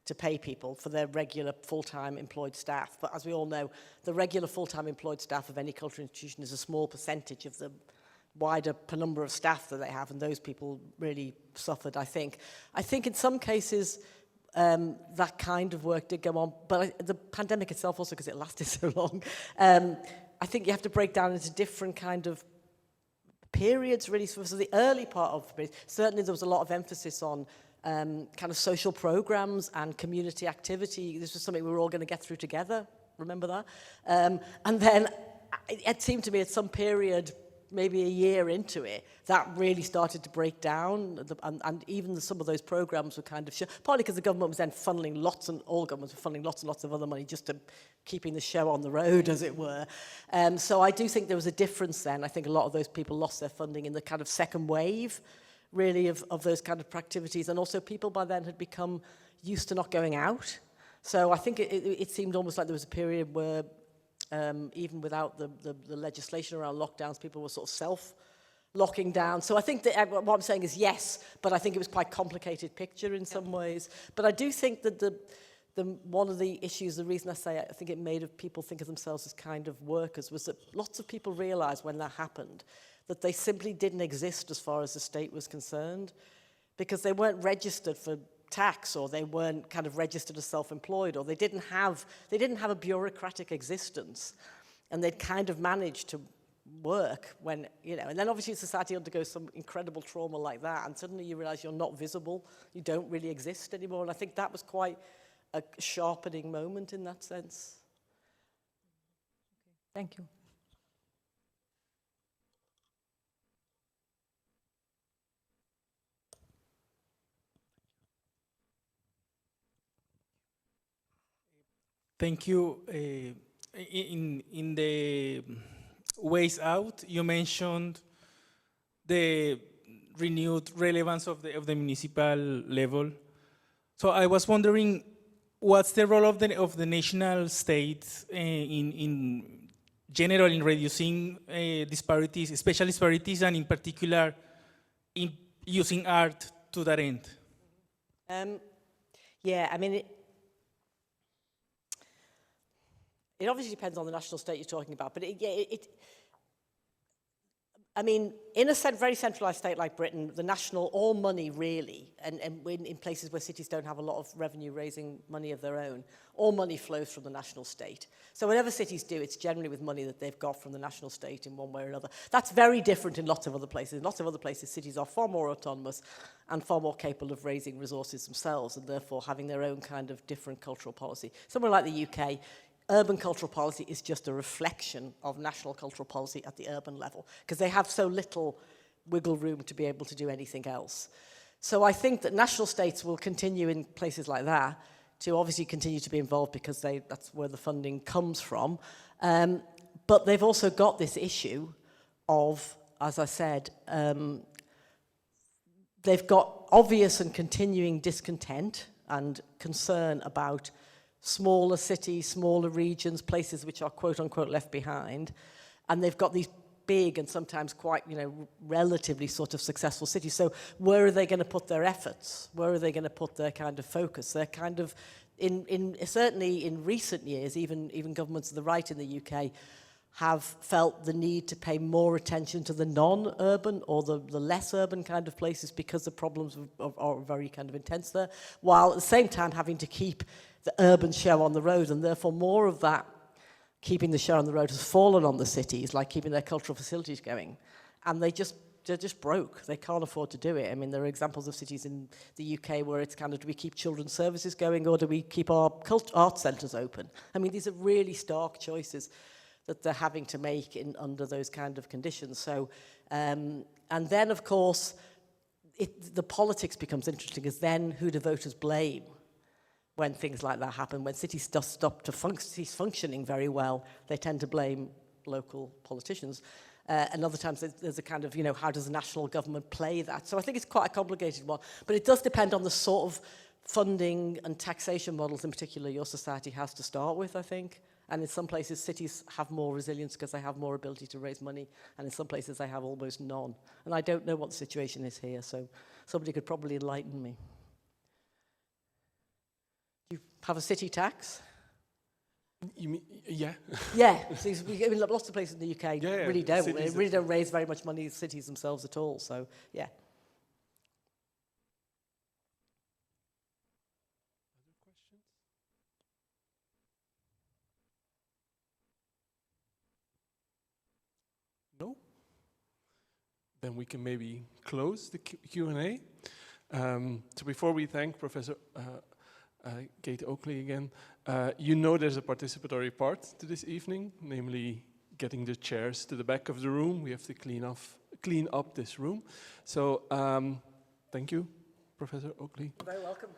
to pay people for their regular full-time employed staff. But as we all know, the regular full-time employed staff of any cultural institution is a small percentage of the wider number of staff that they have, and those people really suffered, I think. I think in some cases, that kind of work did go on. But the pandemic itself also, because it lasted so long, I think you have to break down into different kind of periods, really. So the early part of it, certainly there was a lot of emphasis on kind of social programs and community activity. This was something we were all going to get through together. Remember that? And then it seemed to me at some period, maybe a year into it, that really started to break down, and even some of those programs were kind of partly because the government was then funneling all governments were funneling lots and lots of other money just to keeping the show on the road, as it were. So I do think there was a difference then. I think a lot of those people lost their funding in the kind of second wave, really, of those kind of activities, and also people by then had become used to not going out. So I think it seemed almost like there was a period where even without the legislation around lockdowns, people were sort of self-locking down. So I think that what I'm saying is yes, but I think it was quite a complicated picture in some ways. But I do think that one of the issues, the reason I think it made people think of themselves as kind of workers, was that lots of people realised when that happened that they simply didn't exist as far as the state was concerned, because they weren't registered for tax, or they weren't kind of registered as self-employed, or they didn't have a bureaucratic existence, and they'd kind of managed to work when, and then obviously society undergoes some incredible trauma like that, and suddenly you realize you're not visible, you don't really exist anymore. And I think that was quite a sharpening moment in that sense. Thank you. Thank you. In the ways out, you mentioned the renewed relevance of the municipal level. So I was wondering, what's the role of the national state in general in reducing disparities, especially disparities, and in particular in using art to that end? Yeah, I mean, it obviously depends on the national state you're talking about, but I mean, in a very centralised state like Britain, all money really, and in places where cities don't have a lot of revenue-raising money of their own, all money flows from the national state. So whatever cities do, it's generally with money that they've got from the national state in one way or another. That's very different in lots of other places. In lots of other places, cities are far more autonomous and far more capable of raising resources themselves, and therefore having their own kind of different cultural policy. Somewhere like the UK, urban cultural policy is just a reflection of national cultural policy at the urban level, because they have so little wiggle room to be able to do anything else. So I think that national states will continue in places like that to obviously continue to be involved, because that's where the funding comes from. But they've also got this issue of, as I said, they've got obvious and continuing discontent and concern about smaller cities, smaller regions, places which are quote-unquote left behind, and they've got these big and sometimes quite, relatively sort of successful cities. So where are they going to put their efforts? Where are they going to put their kind of focus? They're kind of, certainly in recent years, even governments of the right in the UK have felt the need to pay more attention to the non-urban or the less urban kind of places, because the problems are very kind of intense there, while at the same time having to keep the urban show on the road, and therefore more of that keeping the show on the road has fallen on the cities, like keeping their cultural facilities going, and they're just broke. They can't afford to do it. I mean, there are examples of cities in the UK where it's kind of, do we keep children's services going, or do we keep our art centres open? I mean, these are really stark choices that they're having to make under those kind of conditions. So, and then of course, the politics becomes interesting, because then who do voters blame when things like that happen? When cities stop functioning very well, they tend to blame local politicians. And other times there's a kind of, how does the national government play that? So I think it's quite a complicated one, but it does depend on the sort of funding and taxation models in particular your society has to start with, I think. And in some places, cities have more resilience because they have more ability to raise money, and in some places they have almost none. And I don't know what the situation is here, so somebody could probably enlighten me. You have a city tax? You mean, yeah. Yeah, so I mean, lots of places in the UK really don't. They Cities really don't raise very much money, cities themselves at all, so yeah. No? Then we can maybe close the Q&A. So before we thank Professor Kate Oakley again, you know there's a participatory part to this evening, namely getting the chairs to the back of the room. We have to clean up this room. So thank you, Professor Oakley. You're very welcome.